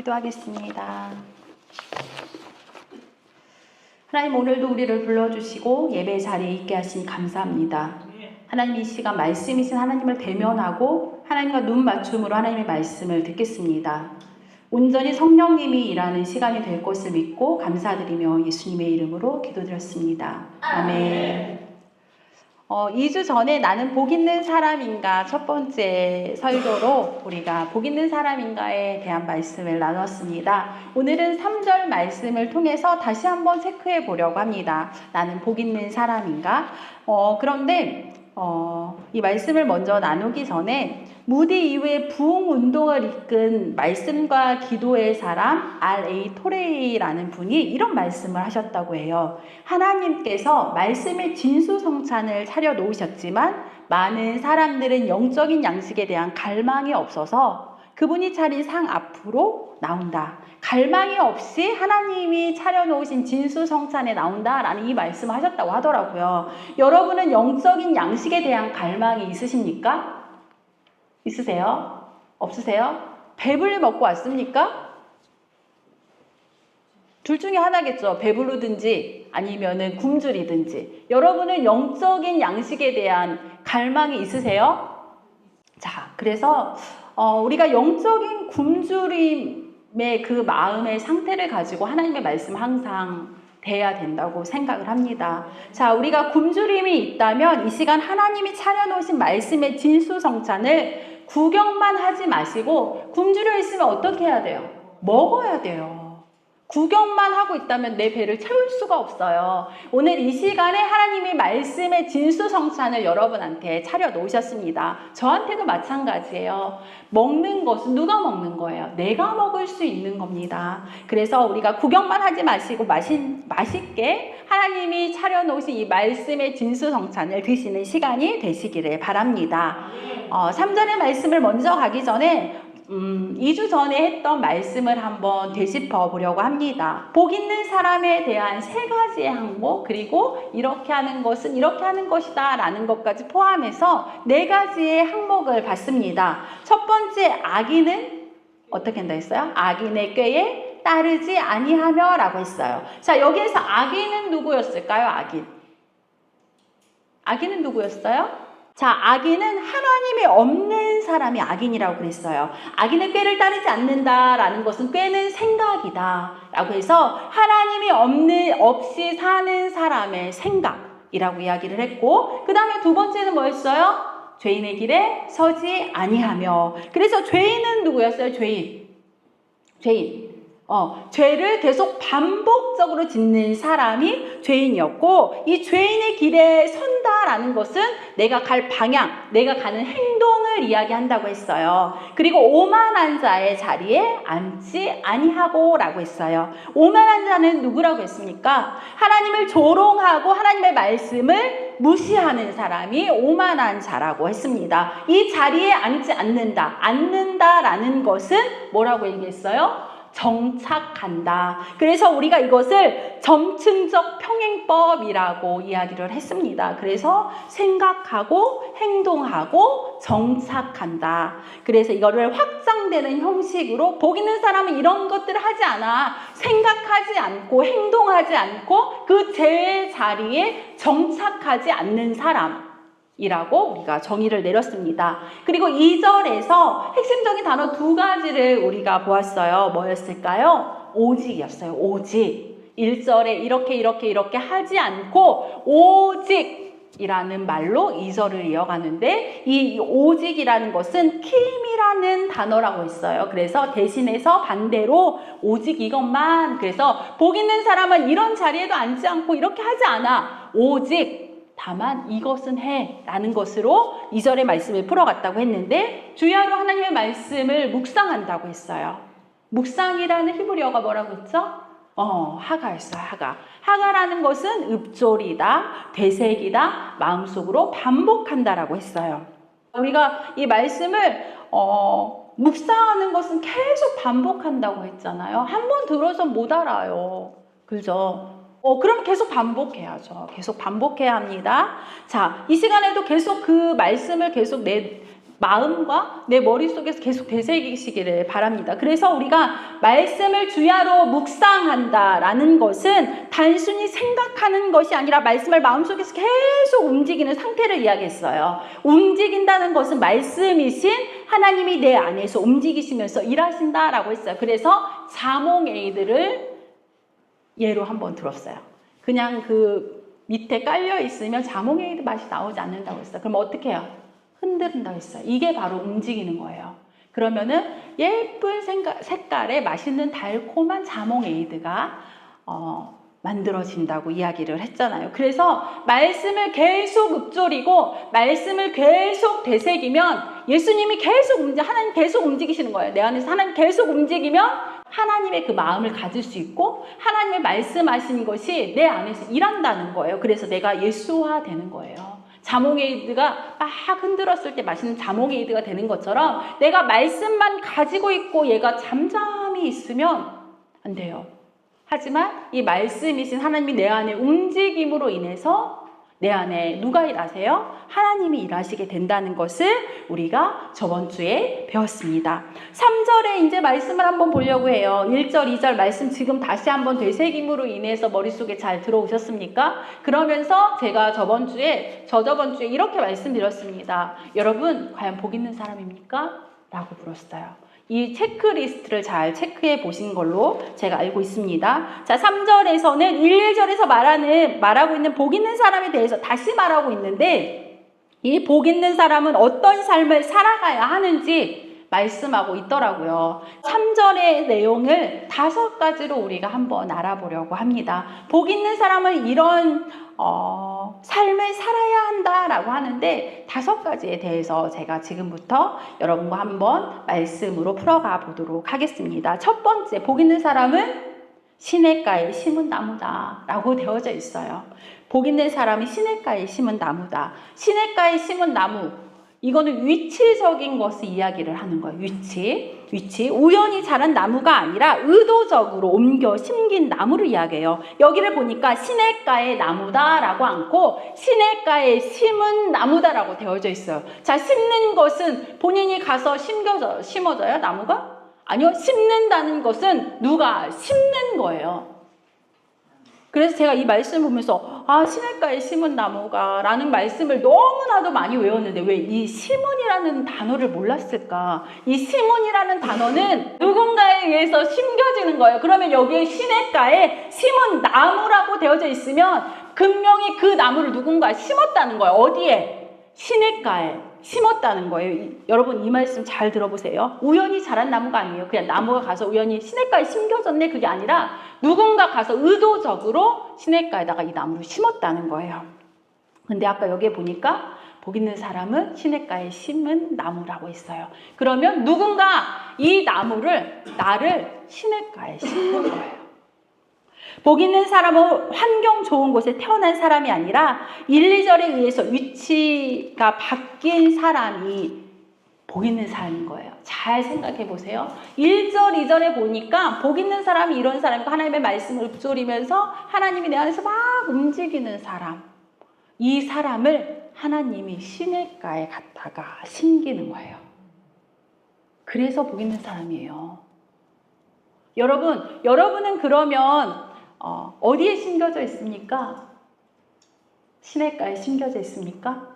기도하겠습니다. 하나님, 오늘도 우리를 불러주시고 예배 자리에 있게 하시니 감사합니다. 하나님, 이 시간 말씀이신 하나님을 대면하고 하나님과 눈 맞춤으로 하나님의 말씀을 듣겠습니다. 온전히 성령님이 일하는 시간이 될 것을 믿고 감사드리며 예수님의 이름으로 기도드렸습니다. 아멘. 2주 전에 나는 복 있는 사람인가 첫 번째 설교로 우리가 복 있는 사람인가에 대한 말씀을 나눴습니다. 오늘은 3절 말씀을 통해서 다시 한번 체크해 보려고 합니다. 나는 복 있는 사람인가? 그런데 이 말씀을 먼저 나누기 전에 무디 이후에 부흥운동을 이끈 말씀과 기도의 사람 R.A. 토레이라는 분이 이런 말씀을 하셨다고 해요. 하나님께서 말씀의 진수성찬을 차려놓으셨지만 많은 사람들은 영적인 양식에 대한 갈망이 없어서 그분이 차린 상 앞으로 나온다. 갈망이 없이 하나님이 차려놓으신 진수성찬에 나온다라는 이 말씀을 하셨다고 하더라고요. 여러분은 영적인 양식에 대한 갈망이 있으십니까? 있으세요? 없으세요? 배불리 먹고 왔습니까? 둘 중에 하나겠죠. 배부르든지 아니면은 굶주리든지. 여러분은 영적인 양식에 대한 갈망이 있으세요? 자, 그래서 우리가 영적인 굶주림의 그 마음의 상태를 가지고 하나님의 말씀 항상 돼야 된다고 생각을 합니다. 자, 우리가 굶주림이 있다면 이 시간 하나님이 차려놓으신 말씀의 진수성찬을 구경만 하지 마시고 굶주려 있으면 어떻게 해야 돼요? 먹어야 돼요. 구경만 하고 있다면 내 배를 채울 수가 없어요. 오늘 이 시간에 하나님의 말씀의 진수성찬을 여러분한테 차려놓으셨습니다. 저한테도 마찬가지예요. 먹는 것은 누가 먹는 거예요? 내가 먹을 수 있는 겁니다. 그래서 우리가 구경만 하지 마시고 맛있게 하나님이 차려놓으신 이 말씀의 진수성찬을 드시는 시간이 되시기를 바랍니다. 3절의 말씀을 먼저 가기 전에 2주 전에 했던 말씀을 한번 되짚어 보려고 합니다. 복 있는 사람에 대한 3가지의 항목, 그리고 이렇게 하는 것은 이렇게 하는 것이다 라는 것까지 포함해서 4가지의 항목을 봤습니다. 첫 번째, 악인은 어떻게 한다 했어요? 악인의 꾀에 따르지 아니하며 라고 했어요. 자, 여기에서 악인은 누구였을까요? 악인은 누구였어요? 자, 악인은 하나님이 없는 사람이 악인이라고 그랬어요. 악인의 꾀를 따르지 않는다라는 것은 꾀는 생각이다 라고 해서 하나님이 없이 사는 사람의 생각이라고 이야기를 했고, 그 다음에 두 번째는 뭐였어요? 죄인의 길에 서지 아니하며. 그래서 죄인은 누구였어요? 죄인. 죄를 계속 반복적으로 짓는 사람이 죄인이었고, 이 죄인의 길에 선다라는 것은 내가 갈 방향, 내가 가는 행동을 이야기한다고 했어요. 그리고 오만한 자의 자리에 앉지 아니하고 라고 했어요. 오만한 자는 누구라고 했습니까? 하나님을 조롱하고 하나님의 말씀을 무시하는 사람이 오만한 자라고 했습니다. 이 자리에 앉지 않는다라는 것은 뭐라고 얘기했어요? 정착한다. 그래서 우리가 이것을 점층적 평행법이라고 이야기를 했습니다. 그래서 생각하고 행동하고 정착한다. 그래서 이거를 확장되는 형식으로 복 있는 사람은 이런 것들을 하지 않아. 생각하지 않고 행동하지 않고 그 제자리에 정착하지 않는 사람 이라고 우리가 정의를 내렸습니다. 그리고 2절에서 핵심적인 단어 2가지를 우리가 보았어요. 뭐였을까요? 오직이었어요. 오직. 1절에 이렇게 하지 않고 오직이라는 말로 2절을 이어가는데, 이 오직이라는 것은 킴이라는 단어라고 했어요. 그래서 대신해서 반대로 오직 이것만, 그래서 복 있는 사람은 이런 자리에도 앉지 않고 이렇게 하지 않아. 오직 다만 이것은 해 라는 것으로 2절의 말씀을 풀어갔다고 했는데, 주야로 하나님의 말씀을 묵상한다고 했어요. 묵상이라는 히브리어가 뭐라고 했죠? 하가였어요. 하가라는 것은 읍조리다, 되새기다, 마음속으로 반복한다라고 했어요. 우리가 이 말씀을 묵상하는 것은 계속 반복한다고 했잖아요. 한 번 들어서 못 알아요. 그죠? 그럼 계속 반복해야죠. 계속 반복해야 합니다. 자, 이 시간에도 계속 그 말씀을 계속 마음과 내 머릿속에서 계속 되새기시기를 바랍니다. 그래서 우리가 말씀을 주야로 묵상한다라는 것은 단순히 생각하는 것이 아니라 말씀을 마음속에서 계속 움직이는 상태를 이야기했어요. 움직인다는 것은 말씀이신 하나님이 내 안에서 움직이시면서 일하신다라고 했어요. 그래서 자몽에이드를 예로 한번 들었어요. 그냥 그 밑에 깔려 있으면 자몽에이드 맛이 나오지 않는다고 했어요. 그럼 어떻게 해요? 흔든다고 했어요. 이게 바로 움직이는 거예요. 그러면은 예쁜 색깔의 맛있는 달콤한 자몽에이드가 만들어진다고 이야기를 했잖아요. 그래서 말씀을 계속 읊조리고 말씀을 계속 되새기면 예수님이 하나님 계속 움직이시는 거예요. 내 안에서 하나님 계속 움직이면 하나님의 그 마음을 가질 수 있고 하나님의 말씀하신 것이 내 안에서 일한다는 거예요. 그래서 내가 예수화 되는 거예요. 자몽에이드가 막 흔들었을 때 맛있는 자몽에이드가 되는 것처럼 내가 말씀만 가지고 있고 얘가 잠잠히 있으면 안 돼요. 하지만 이 말씀이신 하나님이 내 안에 움직임으로 인해서 내 안에 누가 일하세요? 하나님이 일하시게 된다는 것을 우리가 저번 주에 배웠습니다. 3절에 이제 말씀을 한번 보려고 해요. 1절, 2절 말씀 지금 다시 한번 되새김으로 인해서 머릿속에 잘 들어오셨습니까? 그러면서 제가 저번 주에 이렇게 말씀드렸습니다. 여러분, 과연 복 있는 사람입니까? 라고 물었어요. 이 체크리스트를 잘 체크해 보신 걸로 제가 알고 있습니다. 자, 3절에서는 1, 2절에서 말하고 있는 복 있는 사람에 대해서 다시 말하고 있는데 이 복 있는 사람은 어떤 삶을 살아가야 하는지 말씀하고 있더라고요. 3절의 내용을 5가지로 우리가 한번 알아보려고 합니다. 복 있는 사람은 이런 삶을 살아야 한다라고 하는데 5가지에 대해서 제가 지금부터 여러분과 한번 말씀으로 풀어가 보도록 하겠습니다. 첫 번째, 복 있는 사람은 시냇가에 심은 나무다 라고 되어져 있어요. 복 있는 사람이 시냇가에 심은 나무다. 시냇가에 심은 나무, 이거는 위치적인 것을 이야기를 하는 거예요. 위치. 우연히 자란 나무가 아니라 의도적으로 옮겨 심긴 나무를 이야기해요. 여기를 보니까 시냇가의 나무다라고 않고 시냇가에 심은 나무다라고 되어져 있어요. 자, 심는 것은 본인이 가서 심어져요, 나무가? 아니요, 심는다는 것은 누가 심는 거예요. 그래서 제가 이 말씀을 보면서 시냇가에 심은 나무가 라는 말씀을 너무나도 많이 외웠는데 왜 이 심은이라는 단어를 몰랐을까? 이 심은이라는 단어는 누군가에 의해서 심겨지는 거예요. 그러면 여기에 시냇가에 심은 나무라고 되어져 있으면 분명히 그 나무를 누군가 심었다는 거예요. 어디에? 시냇가에 심었다는 거예요. 여러분, 이 말씀 잘 들어보세요. 우연히 자란 나무가 아니에요. 그냥 나무가 가서 우연히 시냇가에 심겨졌네, 그게 아니라 누군가 가서 의도적으로 시냇가에다가 이 나무를 심었다는 거예요. 근데 아까 여기에 보니까 복 있는 사람은 시냇가에 심은 나무라고 했어요. 그러면 누군가 이 나를 시냇가에 심는 거예요. 복 있는 사람은 환경 좋은 곳에 태어난 사람이 아니라 1, 2절에 의해서 위치가 바뀐 사람이 복 있는 사람인 거예요. 잘 생각해 보세요. 1절, 2절에 보니까 복 있는 사람이 이런 사람이고 하나님의 말씀을 읊조리면서 하나님이 내 안에서 막 움직이는 사람. 이 사람을 하나님이 시냇가에 갖다가 심기는 거예요. 그래서 복 있는 사람이에요. 여러분은 그러면 어디에 심겨져 있습니까? 시냇가에 심겨져 있습니까?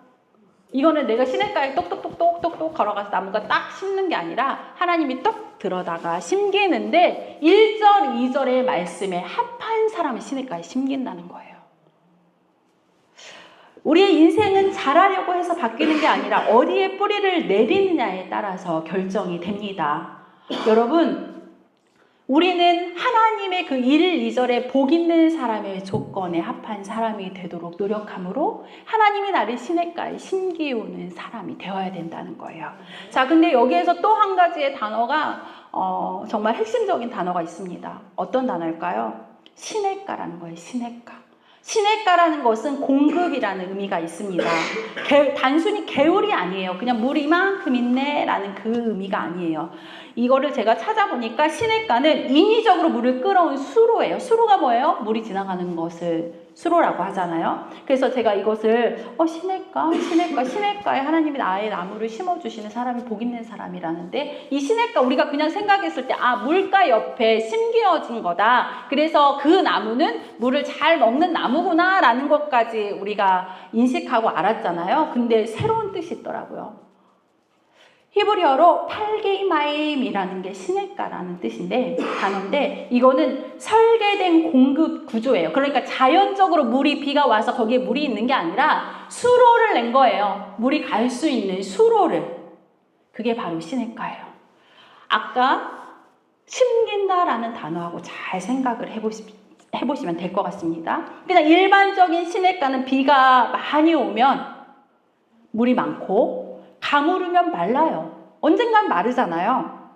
이거는 내가 시냇가에 똑똑똑똑똑똑 걸어가서 나무가 딱 심는 게 아니라 하나님이 똑 들어다가 심기는데 1절, 2절의 말씀에 합한 사람을 시냇가에 심긴다는 거예요. 우리의 인생은 잘하려고 해서 바뀌는 게 아니라 어디에 뿌리를 내리느냐에 따라서 결정이 됩니다. 여러분, 우리는 하나님의 그 1, 2절의 복 있는 사람의 조건에 합한 사람이 되도록 노력함으로 하나님이 나를 시냇가에 심기우는 사람이 되어야 된다는 거예요. 자, 근데 여기에서 또 한 가지의 단어가 정말 핵심적인 단어가 있습니다. 어떤 단어일까요? 시냇가라는 거예요. 시냇가라는 것은 공급이라는 의미가 있습니다. 단순히 개울이 아니에요. 그냥 물이 이만큼 있네 라는 그 의미가 아니에요. 이거를 제가 찾아보니까 시냇가는 인위적으로 물을 끌어온 수로예요. 수로가 뭐예요? 물이 지나가는 것을 수로라고 하잖아요. 그래서 제가 이것을 시냇가에 하나님이 나의 나무를 심어주시는 사람이 복 있는 사람이라는데, 이 시냇가 우리가 그냥 생각했을 때 물가 옆에 심겨진 거다. 그래서 그 나무는 물을 잘 먹는 나무구나 라는 것까지 우리가 인식하고 알았잖아요. 근데 새로운 뜻이 있더라고요. 히브리어로 팔게이마임이라는 게 시냇가라는 뜻인데, 단어인데, 이거는 설계된 공급 구조예요. 그러니까 자연적으로 비가 와서 거기에 물이 있는 게 아니라 수로를 낸 거예요. 물이 갈 수 있는 수로를. 그게 바로 시냇가예요. 아까 심긴다라는 단어하고 잘 생각을 해보시면 될 것 같습니다. 그냥 일반적인 시냇가는 비가 많이 오면 물이 많고 가무르면 말라요. 언젠간 마르잖아요.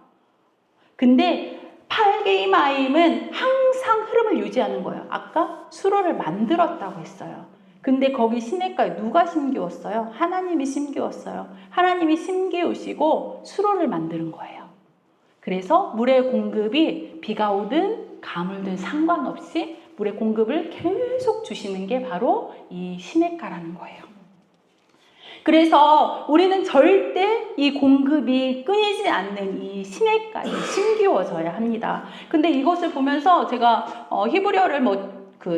근데 팔게이마임은 항상 흐름을 유지하는 거예요. 아까 수로를 만들었다고 했어요. 근데 거기 시냇가에 누가 심기웠어요? 하나님이 심기웠어요. 하나님이 심기우시고 수로를 만드는 거예요. 그래서 물의 공급이 비가 오든 가물든 상관없이 물의 공급을 계속 주시는 게 바로 이 시냇가라는 거예요. 그래서 우리는 절대 이 공급이 끊이지 않는 이 시냇가에 심기워져야 합니다. 근데 이것을 보면서 제가 히브리어를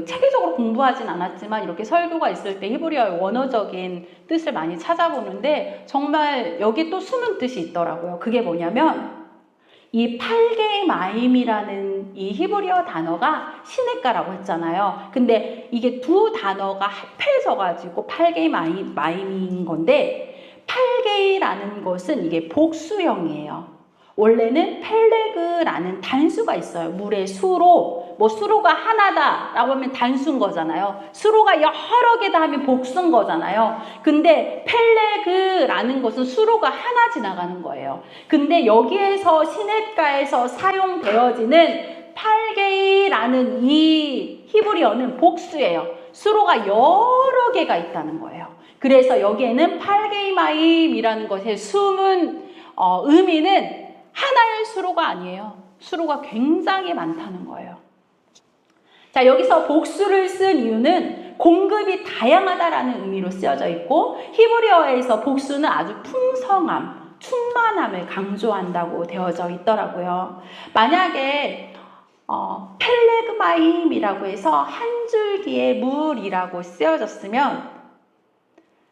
체계적으로 공부하진 않았지만 이렇게 설교가 있을 때 히브리어의 원어적인 뜻을 많이 찾아보는데 정말 여기 또 숨은 뜻이 있더라고요. 그게 뭐냐면 이 팔게이마임이라는 이 히브리어 단어가 시냇가라고 했잖아요. 근데 이게 두 단어가 합해져 가지고 팔게이마임인 건데, 팔게이라는 것은 이게 복수형이에요. 원래는 펠레그라는 단수가 있어요. 물의 수로, 수로가 하나다라고 하면 단수인 거잖아요. 수로가 여러 개다 하면 복수인 거잖아요. 근데 펠레그라는 것은 수로가 하나 지나가는 거예요. 근데 여기에서 시냇가에서 사용되어지는 팔게이라는 이 히브리어는 복수예요. 수로가 여러 개가 있다는 거예요. 그래서 여기에는 팔게이마임이라는 것의 숨은 의미는 하나의 수로가 아니에요. 수로가 굉장히 많다는 거예요. 자, 여기서 복수를 쓴 이유는 공급이 다양하다라는 의미로 쓰여져 있고, 히브리어에서 복수는 아주 풍성함, 충만함을 강조한다고 되어져 있더라고요. 만약에 펠레그마임이라고 해서 한 줄기의 물이라고 쓰여졌으면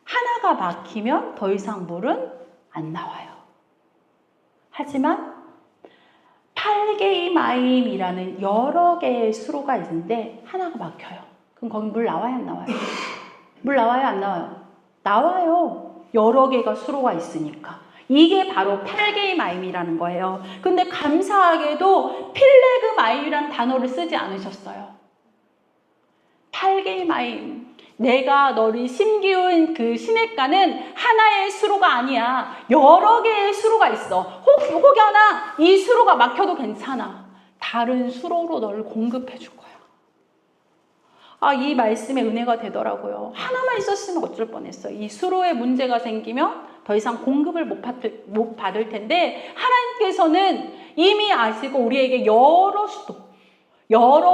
하나가 막히면 더 이상 물은 안 나와요. 하지만 팔게이마임이라는 여러 개의 수로가 있는데 하나가 막혀요. 그럼 거기 물 나와요, 안 나와요? 물 나와요, 안 나와요? 나와요. 여러 개가 수로가 있으니까. 이게 바로 팔게이마임이라는 거예요. 근데 감사하게도 필레그마임이라는 단어를 쓰지 않으셨어요. 팔게이마임. 내가 너를 심기운 그 시냇가는 하나의 수로가 아니야. 여러 개의 수로가 있어. 혹여나 이 수로가 막혀도 괜찮아. 다른 수로로 너를 공급해 줄 거야. 이 말씀에 은혜가 되더라고요. 하나만 있었으면 어쩔 뻔했어요. 이 수로에 문제가 생기면 더 이상 공급을 못 받을 텐데, 하나님께서는 이미 아시고 우리에게 여러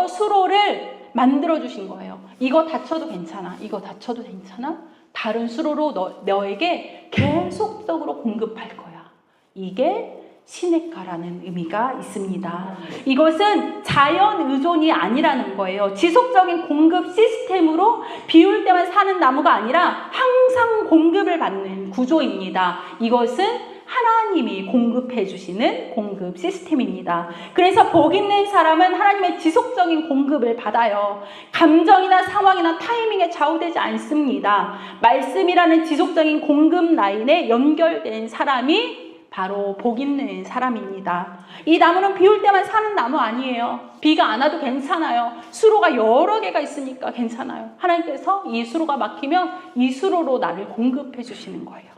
수로를 만들어 주신 거예요. 이거 다쳐도 괜찮아. 이거 다쳐도 괜찮아. 다른 수로로 너에게 계속적으로 공급할 거야. 이게 시냇가라는 의미가 있습니다. 이것은 자연 의존이 아니라는 거예요. 지속적인 공급 시스템으로 비올 때만 사는 나무가 아니라 항상 공급을 받는 구조입니다. 이것은 하나님이 공급해 주시는 공급 시스템입니다. 그래서 복 있는 사람은 하나님의 지속적인 공급을 받아요. 감정이나 상황이나 타이밍에 좌우되지 않습니다. 말씀이라는 지속적인 공급 라인에 연결된 사람이 바로 복 있는 사람입니다. 이 나무는 비 올 때만 사는 나무 아니에요. 비가 안 와도 괜찮아요. 수로가 여러 개가 있으니까 괜찮아요. 하나님께서 이 수로가 막히면 이 수로로 나를 공급해 주시는 거예요.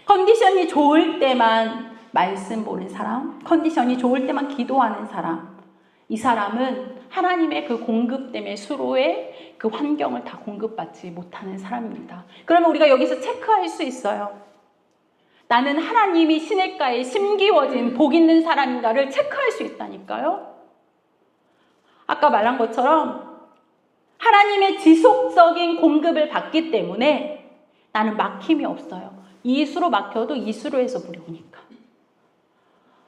컨디션이 좋을 때만 말씀 보는 사람, 컨디션이 좋을 때만 기도하는 사람, 이 사람은 하나님의 그 공급 때문에 수로의 그 환경을 다 공급받지 못하는 사람입니다. 그러면 우리가 여기서 체크할 수 있어요. 나는 하나님이 시냇가에 심기워진 복 있는 사람인가를 체크할 수 있다니까요. 아까 말한 것처럼 하나님의 지속적인 공급을 받기 때문에 나는 막힘이 없어요. 이 수로 막혀도 이 수로에서 물이 오니까.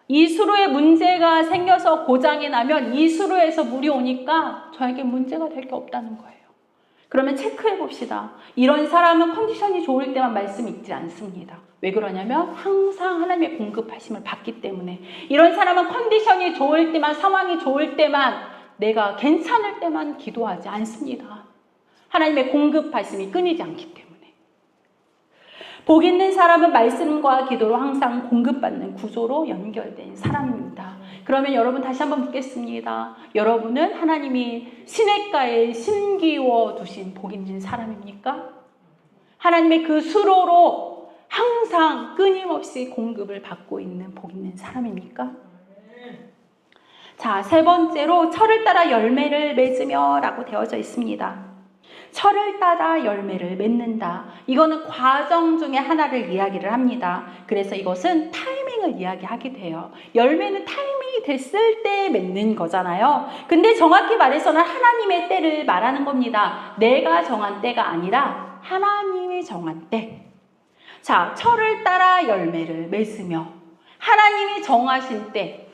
이 수로에 문제가 생겨서 고장이 나면 이 수로에서 물이 오니까 저에게 문제가 될 게 없다는 거예요. 그러면 체크해 봅시다. 이런 사람은 컨디션이 좋을 때만 말씀 읽지 않습니다. 왜 그러냐면 항상 하나님의 공급하심을 받기 때문에. 이런 사람은 컨디션이 좋을 때만, 상황이 좋을 때만, 내가 괜찮을 때만 기도하지 않습니다. 하나님의 공급하심이 끊이지 않기 때문에. 복 있는 사람은 말씀과 기도로 항상 공급받는 구조로 연결된 사람입니다. 그러면 여러분 다시 한번 묻겠습니다. 여러분은 하나님이 시냇가에 심기워 두신 복 있는 사람입니까? 하나님의 그 수로로 항상 끊임없이 공급을 받고 있는 복 있는 사람입니까? 자, 세 번째로 철을 따라 열매를 맺으며 라고 되어져 있습니다. 철을 따라 열매를 맺는다. 이거는 과정 중에 하나를 이야기를 합니다. 그래서 이것은 타이밍을 이야기하게 돼요. 열매는 타이밍이 됐을 때 맺는 거잖아요. 근데 정확히 말해서는 하나님의 때를 말하는 겁니다. 내가 정한 때가 아니라 하나님이 정한 때. 자, 철을 따라 열매를 맺으며 하나님이 정하신 때,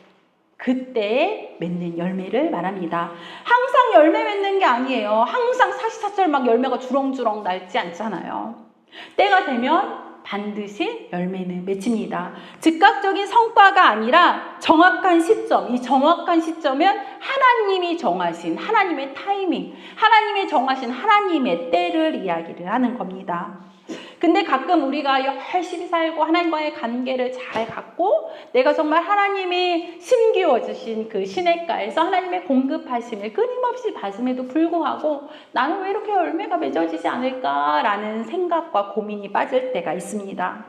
그때에 맺는 열매를 말합니다. 항상 열매 맺는 게 아니에요. 항상 사시사철 막 열매가 주렁주렁 날지 않잖아요. 때가 되면 반드시 열매는 맺힙니다. 즉각적인 성과가 아니라 정확한 시점, 이 정확한 시점은 하나님이 정하신 하나님의 타이밍, 하나님이 정하신 하나님의 때를 이야기를 하는 겁니다. 근데 가끔 우리가 열심히 살고 하나님과의 관계를 잘 갖고 내가 정말 하나님이 심기워 주신 그 시냇가에서 하나님의 공급하심을 끊임없이 받음에도 불구하고 나는 왜 이렇게 열매가 맺어지지 않을까라는 생각과 고민이 빠질 때가 있습니다.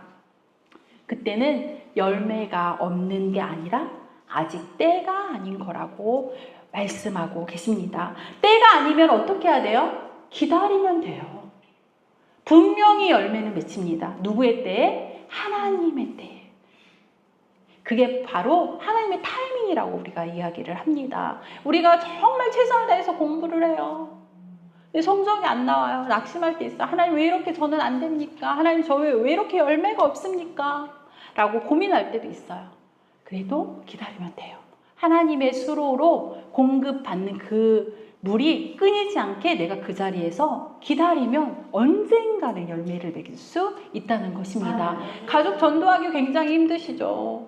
그때는 열매가 없는 게 아니라 아직 때가 아닌 거라고 말씀하고 계십니다. 때가 아니면 어떻게 해야 돼요? 기다리면 돼요. 분명히 열매는 맺힙니다. 누구의 때에? 하나님의 때에. 그게 바로 하나님의 타이밍이라고 우리가 이야기를 합니다. 우리가 정말 최선을 다해서 공부를 해요. 근데 성적이 안 나와요. 낙심할 때 있어요. 하나님 왜 이렇게 저는 안 됩니까? 하나님 저 왜 이렇게 열매가 없습니까? 라고 고민할 때도 있어요. 그래도 기다리면 돼요. 하나님의 수로로 공급받는 그 물이 끊이지 않게 내가 그 자리에서 기다리면 언젠가는 열매를 맺을 수 있다는 것입니다. 가족 전도하기 굉장히 힘드시죠.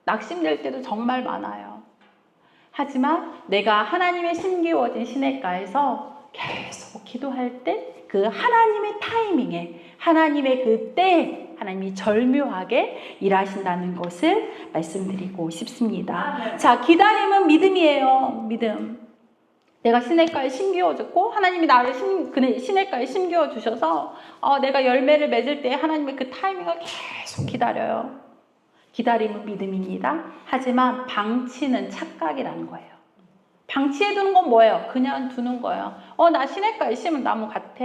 낙심될 때도 정말 많아요. 하지만 내가 하나님의 심기워진 시냇가에서 계속 기도할 때 그 하나님의 타이밍에, 하나님의 그 때에 하나님이 절묘하게 일하신다는 것을 말씀드리고 싶습니다. 자, 기다림은 믿음이에요. 믿음. 내가 시냇가에 심기워졌고 하나님이 나를 시냇가에 심기워 주셔서 내가 열매를 맺을 때 하나님의 그 타이밍을 계속 기다려요. 기다림은 믿음입니다. 하지만 방치는 착각이라는 거예요. 방치해 두는 건 뭐예요? 그냥 두는 거예요. 나 시냇가에 심은 나무 같아.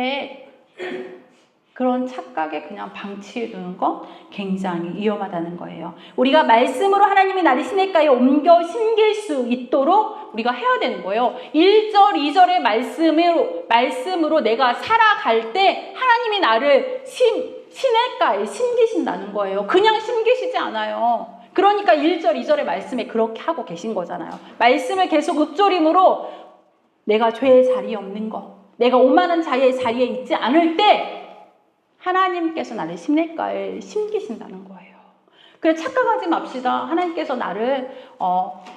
그런 착각에 그냥 방치해 두는 건 굉장히 위험하다는 거예요. 우리가 말씀으로 하나님이 나를 시냇가에 옮겨 심길 수 있도록 우리가 해야 되는 거예요. 1절, 2절의 말씀으로 내가 살아갈 때 하나님이 나를 시냇가에 심기신다는 거예요. 그냥 심기시지 않아요. 그러니까 1절, 2절의 말씀에 그렇게 하고 계신 거잖아요. 말씀을 계속 읊조림으로 내가 죄의 자리에 없는 거, 내가 오만한 자리에 있지 않을 때 하나님께서 나를 시냇가에 심기신다는 거예요. 그래서 착각하지 맙시다. 하나님께서 나를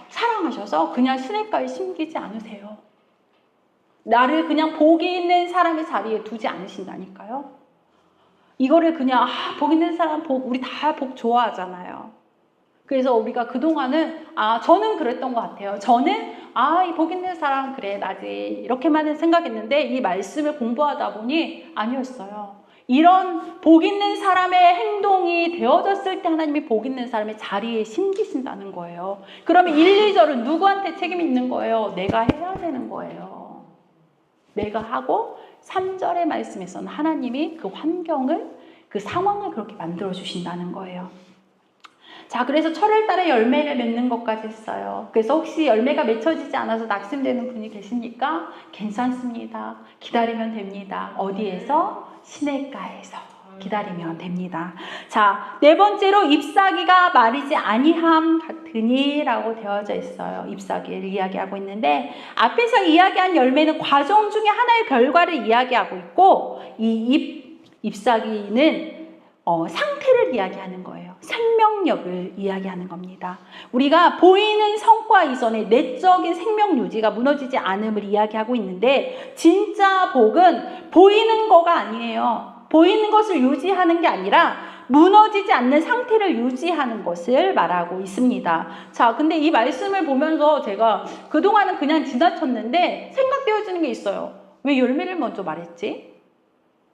사랑하셔서 그냥 시냇가에 심기지 않으세요. 나를 그냥 복이 있는 사람의 자리에 두지 않으신다니까요. 이거를 그냥 복 있는 사람 우리 다 복 좋아하잖아요. 그래서 우리가 그동안은 저는 그랬던 것 같아요. 저는 이 복 있는 사람 그래 나지 이렇게만 생각했는데 이 말씀을 공부하다 보니 아니었어요. 이런 복 있는 사람의 행동이 되어졌을 때 하나님이 복 있는 사람의 자리에 심기신다는 거예요. 그러면 1, 2절은 누구한테 책임이 있는 거예요? 내가 해야 되는 거예요. 내가 하고 3절의 말씀에서는 하나님이 그 환경을 그 상황을 그렇게 만들어 주신다는 거예요. 자, 그래서 철월 달에 열매를 맺는 것까지 했어요. 그래서 혹시 열매가 맺혀지지 않아서 낙심되는 분이 계십니까? 괜찮습니다. 기다리면 됩니다. 어디에서? 시냇가에서 기다리면 됩니다. 자, 네 번째로 잎사귀가 마르지 아니함 같으니 라고 되어져 있어요. 잎사귀를 이야기하고 있는데, 앞에서 이야기한 열매는 과정 중에 하나의 결과를 이야기하고 있고, 이 잎사귀는 상태를 이야기하는 거예요. 생명력을 이야기하는 겁니다. 우리가 보이는 성과 이전에 내적인 생명 유지가 무너지지 않음을 이야기하고 있는데, 진짜 복은 보이는 거가 아니에요. 보이는 것을 유지하는 게 아니라 무너지지 않는 상태를 유지하는 것을 말하고 있습니다. 자, 근데 이 말씀을 보면서 제가 그동안은 그냥 지나쳤는데 생각되어지는 게 있어요. 왜 열매를 먼저 말했지?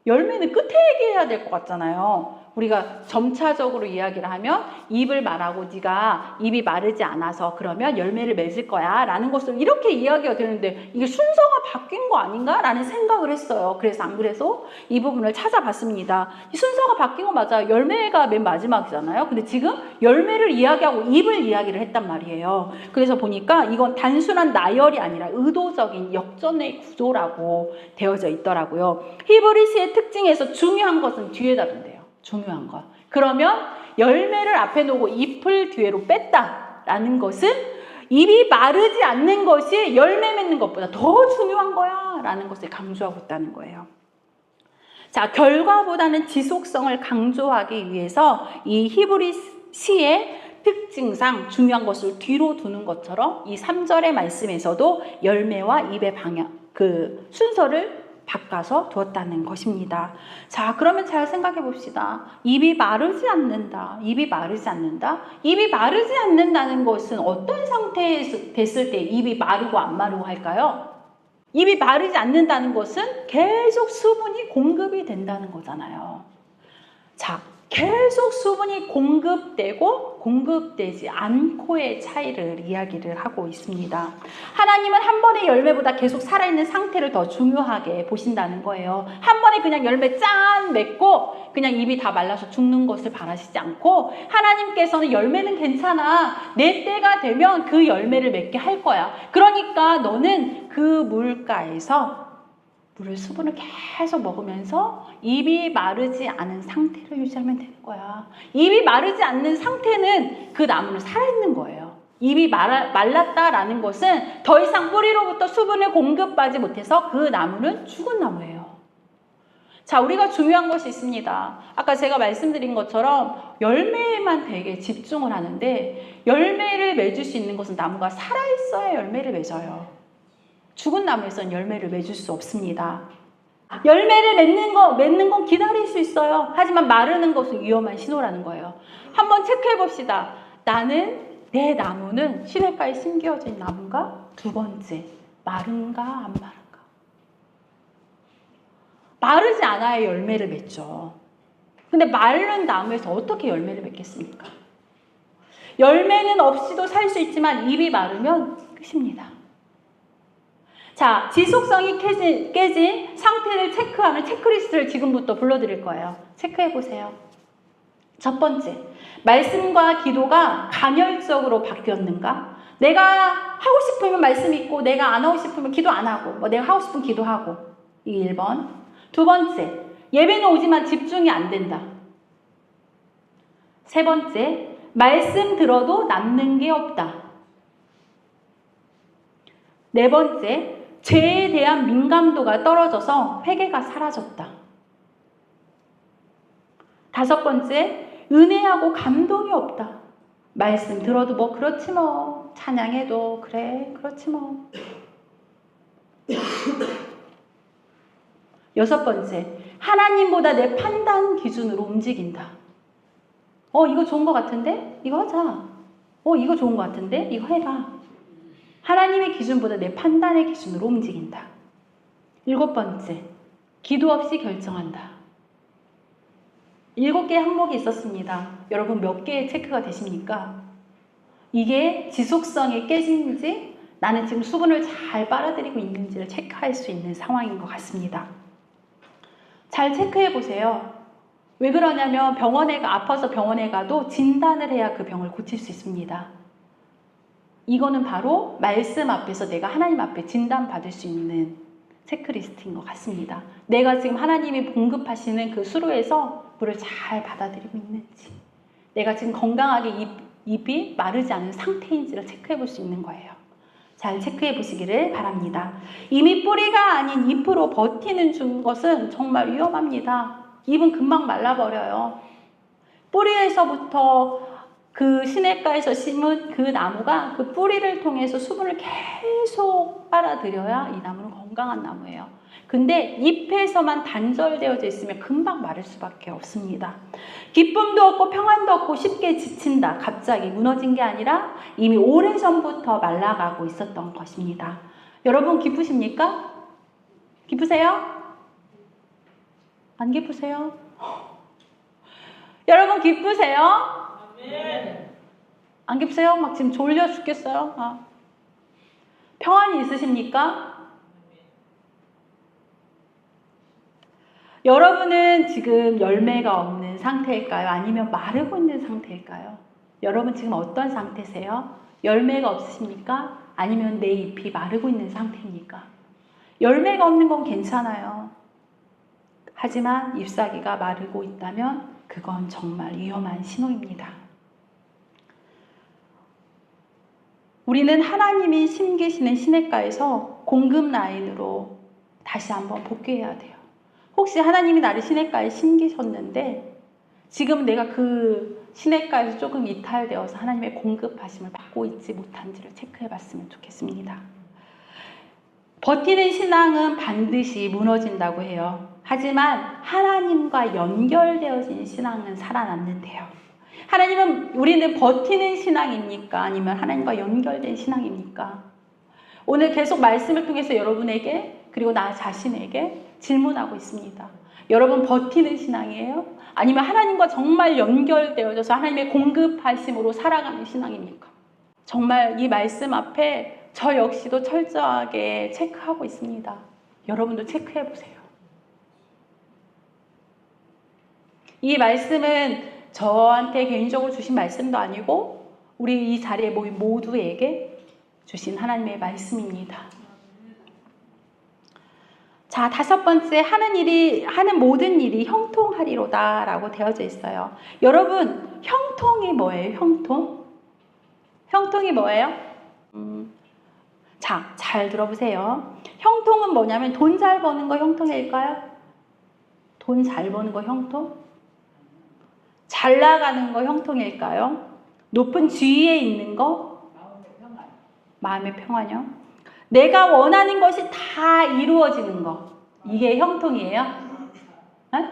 열매는 끝에 얘기해야 될 것 같잖아요. 우리가 점차적으로 이야기를 하면 잎을 말하고 네가 잎이 마르지 않아서 그러면 열매를 맺을 거야 라는 것을 이렇게 이야기가 되는데, 이게 순서가 바뀐 거 아닌가? 라는 생각을 했어요. 그래서 안 그래서 이 부분을 찾아봤습니다. 이 순서가 바뀐 거 맞아요. 열매가 맨 마지막이잖아요. 근데 지금 열매를 이야기하고 잎을 이야기를 했단 말이에요. 그래서 보니까 이건 단순한 나열이 아니라 의도적인 역전의 구조라고 되어져 있더라고요. 히브리스의 특징에서 중요한 것은 뒤에다 둔대요. 중요한 거. 그러면 열매를 앞에 놓고 잎을 뒤로 뺐다라는 것은 잎이 마르지 않는 것이 열매 맺는 것보다 더 중요한 거야 라는 것을 강조하고 있다는 거예요. 자, 결과보다는 지속성을 강조하기 위해서 이 히브리 시의 특징상 중요한 것을 뒤로 두는 것처럼 이 3절의 말씀에서도 열매와 잎의 방향, 그 순서를 바꿔서 두었다는 것입니다. 자, 그러면 잘 생각해 봅시다. 잎이 마르지 않는다. 잎이 마르지 않는다. 잎이 마르지 않는다는 것은 어떤 상태에 됐을 때 잎이 마르고 안 마르고 할까요? 잎이 마르지 않는다는 것은 계속 수분이 공급이 된다는 거잖아요. 자, 계속 수분이 공급되고 공급되지 않고의 차이를 이야기를 하고 있습니다. 하나님은 한 번의 열매보다 계속 살아있는 상태를 더 중요하게 보신다는 거예요. 한 번에 그냥 열매 짠 맺고 그냥 잎이 다 말라서 죽는 것을 바라시지 않고, 하나님께서는 열매는 괜찮아. 내 때가 되면 그 열매를 맺게 할 거야. 그러니까 너는 그 물가에서 물을 수분을 계속 먹으면서 잎이 마르지 않은 상태를 유지하면 되는 거야. 잎이 마르지 않는 상태는 그 나무는 살아있는 거예요. 잎이 말랐다라는 것은 더 이상 뿌리로부터 수분을 공급받지 못해서 그 나무는 죽은 나무예요. 자, 우리가 중요한 것이 있습니다. 아까 제가 말씀드린 것처럼 열매에만 되게 집중을 하는데, 열매를 맺을 수 있는 것은 나무가 살아있어야 열매를 맺어요. 죽은 나무에서는 열매를 맺을 수 없습니다. 열매를 맺는 건 기다릴 수 있어요. 하지만 마르는 것은 위험한 신호라는 거예요. 한번 체크해 봅시다. 내 나무는 시냇가에 심겨진 나무인가? 두 번째, 마른가 안 마른가? 마르지 않아야 열매를 맺죠. 근데 마른 나무에서 어떻게 열매를 맺겠습니까? 열매는 없이도 살 수 있지만 잎이 마르면 끝입니다. 자, 지속성이 깨진 상태를 체크하는 체크리스트를 지금부터 불러드릴 거예요. 체크해 보세요. 첫 번째, 말씀과 기도가 간헐적으로 바뀌었는가? 내가 하고 싶으면 말씀 있고, 내가 안 하고 싶으면 기도 안 하고, 내가 하고 싶으면 기도하고. 이게 1번. 두 번째, 예배는 오지만 집중이 안 된다. 세 번째, 말씀 들어도 남는 게 없다. 네 번째, 죄에 대한 민감도가 떨어져서 회개가 사라졌다. 다섯 번째, 은혜하고 감동이 없다. 말씀 들어도 뭐 그렇지 뭐, 찬양해도 그래 그렇지 뭐. 여섯 번째, 하나님보다 내 판단 기준으로 움직인다. 이거 좋은 것 같은데? 이거 하자. 이거 좋은 것 같은데? 이거 해봐. 하나님의 기준보다 내 판단의 기준으로 움직인다. 7번째, 기도 없이 결정한다. 7개의 항목이 있었습니다. 여러분 몇 개의 체크가 되십니까? 이게 지속성이 깨지는지, 나는 지금 수분을 잘 빨아들이고 있는지를 체크할 수 있는 상황인 것 같습니다. 잘 체크해 보세요. 왜 그러냐면 아파서 병원에 가도 진단을 해야 그 병을 고칠 수 있습니다. 이거는 바로 말씀 앞에서 내가 하나님 앞에 진단받을 수 있는 체크리스트인 것 같습니다. 내가 지금 하나님이 공급하시는 그 수로에서 물을 잘 받아들이고 있는지, 내가 지금 건강하게 입이 마르지 않은 상태인지를 체크해 볼 수 있는 거예요. 잘 체크해 보시기를 바랍니다. 이미 뿌리가 아닌 잎으로 버티는 것은 정말 위험합니다. 잎은 금방 말라버려요. 뿌리에서부터 그 시냇가에서 심은 그 나무가 그 뿌리를 통해서 수분을 계속 빨아들여야 이 나무는 건강한 나무예요. 근데 잎에서만 단절되어져 있으면 금방 마를 수밖에 없습니다. 기쁨도 없고 평안도 없고 쉽게 지친다. 갑자기 무너진 게 아니라 이미 오래전부터 말라가고 있었던 것입니다. 여러분 기쁘십니까? 기쁘세요? 안 기쁘세요? 여러분 기쁘세요? 안 기쁘세요? 막 지금 졸려 죽겠어요. 평안이 있으십니까? 여러분은 지금 열매가 없는 상태일까요? 아니면 마르고 있는 상태일까요? 여러분 지금 어떤 상태세요? 열매가 없으십니까? 아니면 내 잎이 마르고 있는 상태입니까? 열매가 없는 건 괜찮아요. 하지만 잎사귀가 마르고 있다면 그건 정말 위험한 신호입니다. 우리는 하나님이 심기시는 시냇가에서 공급 라인으로 다시 한번 복귀해야 돼요. 혹시 하나님이 나를 시냇가에 심기셨는데 지금 내가 그 시냇가에서 조금 이탈되어서 하나님의 공급하심을 받고 있지 못한지를 체크해 봤으면 좋겠습니다. 버티는 신앙은 반드시 무너진다고 해요. 하지만 하나님과 연결되어진 신앙은 살아남는데요. 우리는 버티는 신앙입니까? 아니면 하나님과 연결된 신앙입니까? 오늘 계속 말씀을 통해서 여러분에게 그리고 나 자신에게 질문하고 있습니다. 여러분 버티는 신앙이에요? 아니면 하나님과 정말 연결되어져서 하나님의 공급하심으로 살아가는 신앙입니까? 정말 이 말씀 앞에 저 역시도 철저하게 체크하고 있습니다. 여러분도 체크해 보세요. 이 말씀은 저한테 개인적으로 주신 말씀도 아니고 우리 이 자리에 모인 모두에게 주신 하나님의 말씀입니다. 자, 5번째, 하는 모든 일이 형통하리로다 라고 되어져 있어요. 여러분, 형통이 뭐예요? 형통이 뭐예요? 자, 잘 들어보세요. 형통은 뭐냐면 돈 잘 버는 거 형통일까요? 돈 잘 버는 거 형통? 잘 나가는 거 형통일까요? 높은 지위에 있는 거? 마음의 평안이요? 내가 원하는 것이 다 이루어지는 거. 이게 형통이에요? 네?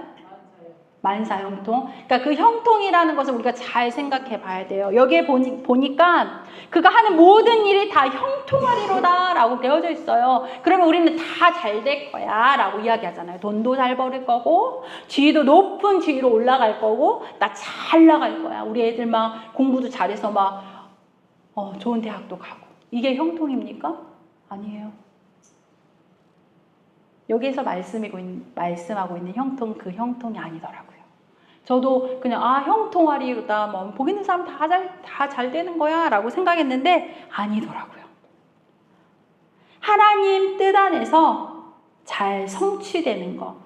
만사 형통. 그러니까 그 형통이라는 것을 우리가 잘 생각해 봐야 돼요. 여기에 보니까 그가 하는 모든 일이 다 형통하리로다 라고 되어져 있어요. 그러면 우리는 다 잘 될 거야 라고 이야기하잖아요. 돈도 잘 벌을 거고 지위도 높은 지위로 올라갈 거고 나 잘 나갈 거야. 우리 애들 막 공부도 잘해서 막 좋은 대학도 가고. 이게 형통입니까? 아니에요. 여기에서 말씀하고 있는 형통, 그 형통이 아니더라고요. 저도 그냥 형통하리로다 뭐 보기 있는 사람 다 잘 되는 거야 라고 생각했는데 아니더라고요. 하나님 뜻 안에서 잘 성취되는 거,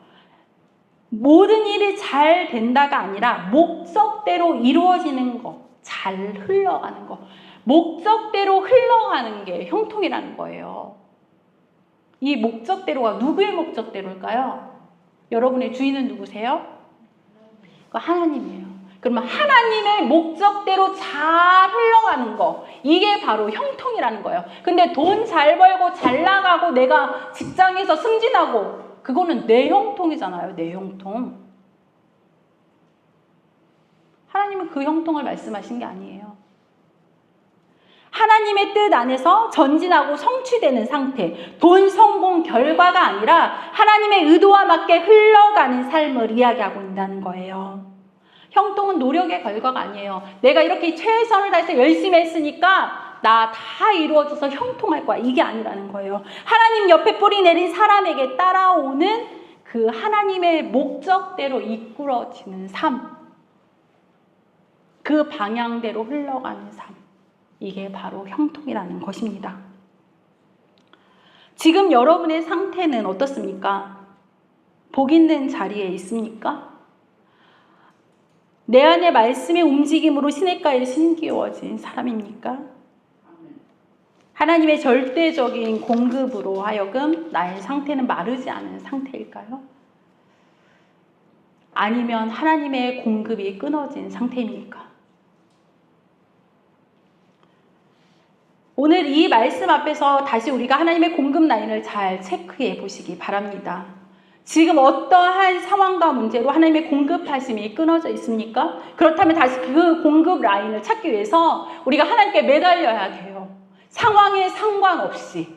모든 일이 잘 된다가 아니라 목적대로 이루어지는 거, 잘 흘러가는 거, 목적대로 흘러가는 게 형통이라는 거예요. 이 목적대로가 누구의 목적대로일까요? 여러분의 주인은 누구세요? 하나님이에요. 그러면 하나님의 목적대로 잘 흘러가는 거, 이게 바로 형통이라는 거예요. 근데 돈 잘 벌고 잘 나가고 내가 직장에서 승진하고 그거는 내 형통이잖아요. 내 형통. 하나님은 그 형통을 말씀하신 게 아니에요. 하나님의 뜻 안에서 전진하고 성취되는 상태, 돈, 성공, 결과가 아니라 하나님의 의도와 맞게 흘러가는 삶을 이야기하고 있다는 거예요. 형통은 노력의 결과가 아니에요. 내가 이렇게 최선을 다해서 열심히 했으니까 나 다 이루어져서 형통할 거야. 이게 아니라는 거예요. 하나님 옆에 뿌리 내린 사람에게 따라오는 그 하나님의 목적대로 이끌어지는 삶, 그 방향대로 흘러가는 삶, 이게 바로 형통이라는 것입니다. 지금 여러분의 상태는 어떻습니까? 복 있는 자리에 있습니까? 내 안에 말씀의 움직임으로 시냇가에 심기워진 사람입니까? 하나님의 절대적인 공급으로 하여금 나의 상태는 마르지 않은 상태일까요? 아니면 하나님의 공급이 끊어진 상태입니까? 오늘 이 말씀 앞에서 다시 우리가 하나님의 공급 라인을 잘 체크해 보시기 바랍니다. 지금 어떠한 상황과 문제로 하나님의 공급하심이 끊어져 있습니까? 그렇다면 다시 그 공급 라인을 찾기 위해서 우리가 하나님께 매달려야 돼요. 상황에 상관없이.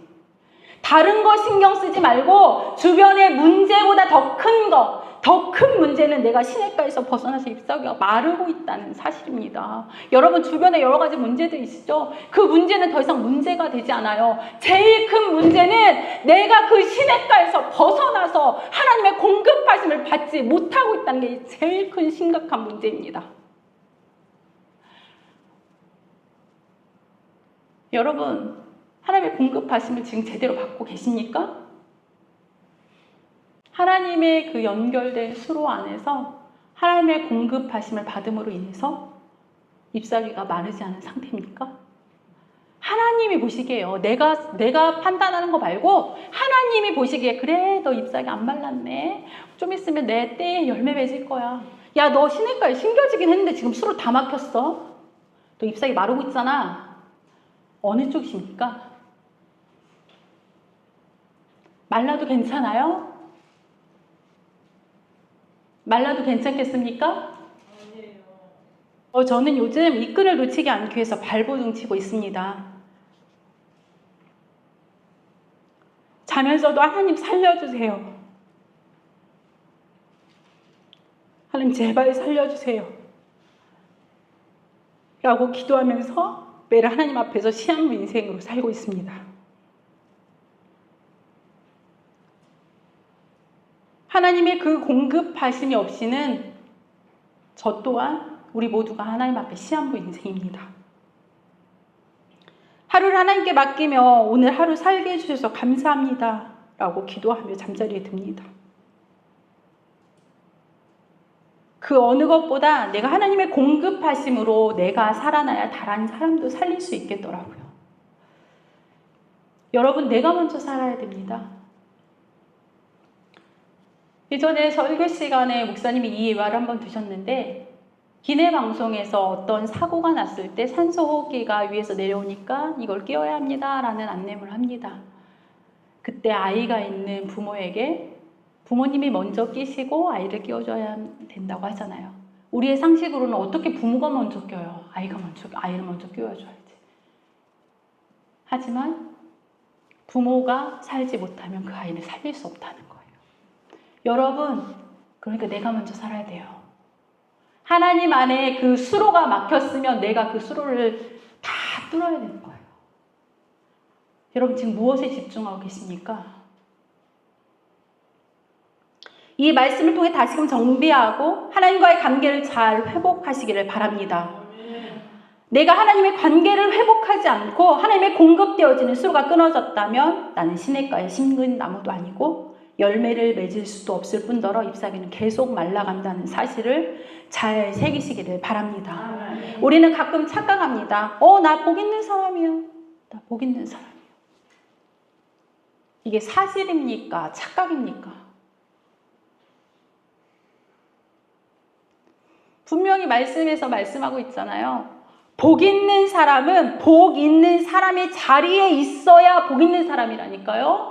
다른 거 신경 쓰지 말고 주변의 문제보다 더 큰 거, 더 큰 문제는 내가 시냇가에서 벗어나서 잎사귀가 마르고 있다는 사실입니다. 여러분 주변에 여러 가지 문제들이 있죠. 그 문제는 더 이상 문제가 되지 않아요. 제일 큰 문제는 내가 그 시냇가에서 벗어나서 하나님의 공급하심을 받지 못하고 있다는 게 제일 큰 심각한 문제입니다. 여러분 하나님의 공급하심을 지금 제대로 받고 계십니까? 하나님의 그 연결된 수로 안에서 하나님의 공급하심을 받음으로 인해서 잎사귀가 마르지 않은 상태입니까? 하나님이 보시기에요. 내가 판단하는 거 말고 하나님이 보시기에 그래 너 잎사귀 안 말랐네. 좀 있으면 내 때에 열매 맺을 거야. 야 너 시냇가에 심겨지긴 했는데 지금 수로 다 막혔어. 너 잎사귀 마르고 있잖아. 어느 쪽이십니까? 말라도 괜찮아요? 말라도 괜찮겠습니까? 저는 요즘 이 끈을 놓치지 않기 위해서 발버둥 치고 있습니다. 자면서도 하나님 살려주세요. 하나님 제발 살려주세요. 라고 기도하면서 매일 하나님 앞에서 시한부 인생으로 살고 있습니다. 하나님의 그 공급하심이 없이는 저 또한 우리 모두가 하나님 앞에 시한부 인생입니다. 하루를 하나님께 맡기며 오늘 하루 살게 해주셔서 감사합니다 라고 기도하며 잠자리에 듭니다. 그 어느 것보다 내가 하나님의 공급하심으로 내가 살아나야 다른 사람도 살릴 수 있겠더라고요. 여러분 내가 먼저 살아야 됩니다. 예전에 설교 시간에 목사님이 이 예화를 한번 두셨는데 기내 방송에서 어떤 사고가 났을 때 산소호흡기가 위에서 내려오니까 이걸 끼워야 합니다 라는 안내문을 합니다. 그때 아이가 있는 부모에게 부모님이 먼저 끼시고 아이를 끼워줘야 된다고 하잖아요. 우리의 상식으로는 어떻게 부모가 먼저 껴요? 아이를 먼저 끼워줘야지. 하지만 부모가 살지 못하면 그 아이를 살릴 수 없다는 거예요. 여러분, 그러니까 내가 먼저 살아야 돼요. 하나님 안에 그 수로가 막혔으면 내가 그 수로를 다 뚫어야 되는 거예요. 여러분 지금 무엇에 집중하고 계십니까? 이 말씀을 통해 다시금 정비하고 하나님과의 관계를 잘 회복하시기를 바랍니다. 내가 하나님의 관계를 회복하지 않고 하나님의 공급되어지는 수로가 끊어졌다면 나는 시냇가에 심은 나무도 아니고 열매를 맺을 수도 없을 뿐더러 잎사귀는 계속 말라간다는 사실을 잘 새기시기를 바랍니다. 우리는 가끔 착각합니다. 나 복 있는 사람이야. 나 복 있는 사람이야. 이게 사실입니까? 착각입니까? 분명히 말씀에서 말씀하고 있잖아요. 복 있는 사람은 복 있는 사람의 자리에 있어야 복 있는 사람이라니까요.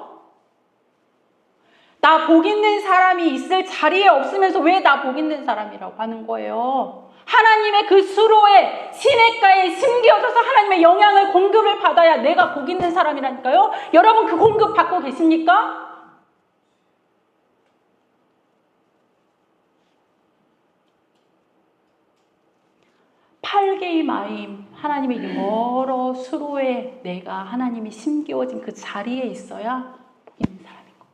나 복 있는 사람이 있을 자리에 없으면서 왜 나 복 있는 사람이라고 하는 거예요. 하나님의 그 수로에 시냇가에 심겨져서 하나님의 영향을 공급을 받아야 내가 복 있는 사람이라니까요. 여러분 그 공급 받고 계십니까? 팔개의 마임, 하나님의 여러 수로에 내가 하나님이 심겨진 그 자리에 있어야 복 있는 사람인 거예요.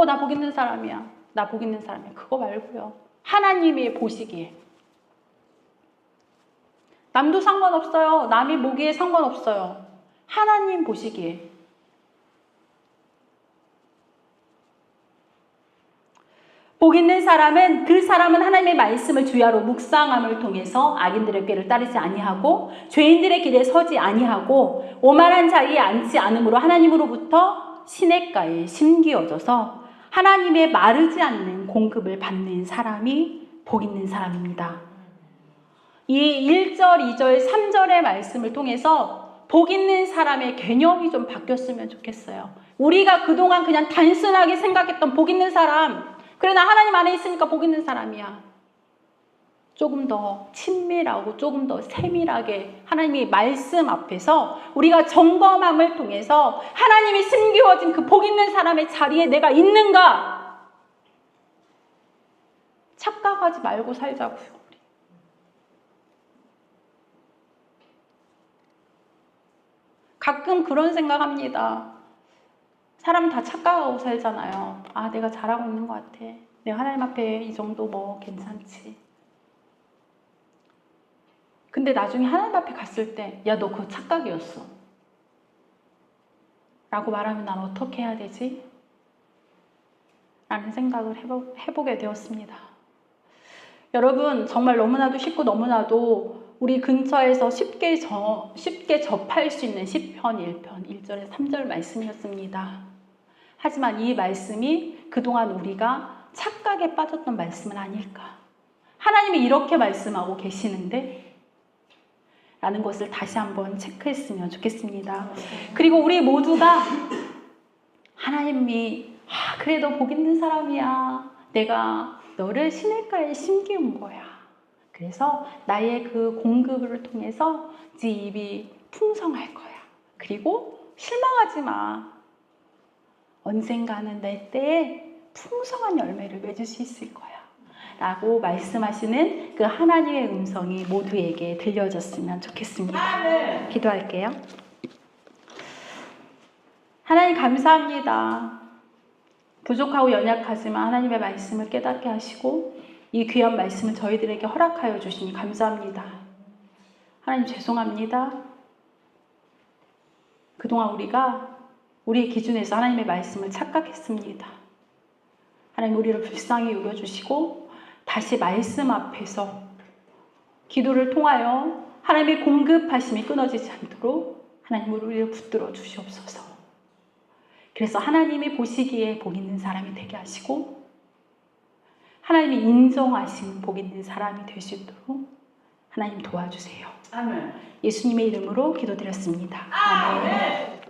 나 복 있는 사람이야. 나 복 있는 사람이야. 그거 말고요. 하나님이 보시기에. 남도 상관없어요. 남이 보기에 상관없어요. 하나님 보시기에. 복 있는 사람은 그 사람은 하나님의 말씀을 주야로 묵상함을 통해서 악인들의 꾀를 따르지 아니하고 죄인들의 길에 서지 아니하고 오만한 자리에 앉지 않으므로 하나님으로부터 시냇가에 심기어져서 하나님의 마르지 않는 공급을 받는 사람이 복 있는 사람입니다. 이 1절, 2절, 3절의 말씀을 통해서 복 있는 사람의 개념이 좀 바뀌었으면 좋겠어요. 우리가 그동안 그냥 단순하게 생각했던 복 있는 사람, 그래 나 하나님 안에 있으니까 복 있는 사람이야. 조금 더 친밀하고 조금 더 세밀하게 하나님의 말씀 앞에서 우리가 점검함을 통해서 하나님이 숨기워진 그 복 있는 사람의 자리에 내가 있는가? 착각하지 말고 살자고요. 가끔 그런 생각합니다. 사람 다 착각하고 살잖아요. 내가 잘하고 있는 것 같아. 내가 하나님 앞에 이 정도 뭐 괜찮지. 근데 나중에 하나님 앞에 갔을 때 야, 너 그거 착각이었어 라고 말하면 난 어떻게 해야 되지? 라는 생각을 해보게 되었습니다. 여러분, 정말 너무나도 쉽고 너무나도 우리 근처에서 쉽게 접할 수 있는 시편 1편 1절에 3절 말씀이었습니다. 하지만 이 말씀이 그동안 우리가 착각에 빠졌던 말씀은 아닐까? 하나님이 이렇게 말씀하고 계시는데 라는 것을 다시 한번 체크했으면 좋겠습니다. 그리고 우리 모두가 하나님이 그래도 복 있는 사람이야. 내가 너를 시냇가에 심기운 거야. 그래서 나의 그 공급을 통해서 네 입이 풍성할 거야. 그리고 실망하지 마. 언젠가는 내 때에 풍성한 열매를 맺을 수 있을 거야. 라고 말씀하시는 그 하나님의 음성이 모두에게 들려졌으면 좋겠습니다. 기도할게요. 하나님 감사합니다. 부족하고 연약하지만 하나님의 말씀을 깨닫게 하시고 이 귀한 말씀을 저희들에게 허락하여 주시니 감사합니다. 하나님 죄송합니다. 그동안 우리가 우리의 기준에서 하나님의 말씀을 착각했습니다. 하나님 우리를 불쌍히 여겨주시고 다시 말씀 앞에서 기도를 통하여 하나님의 공급하심이 끊어지지 않도록 하나님 우리를 붙들어 주시옵소서. 그래서 하나님이 보시기에 복 있는 사람이 되게 하시고 하나님이 인정하신 복 있는 사람이 될 수 있도록 하나님 도와주세요. 아멘. 예수님의 이름으로 기도드렸습니다. 아멘.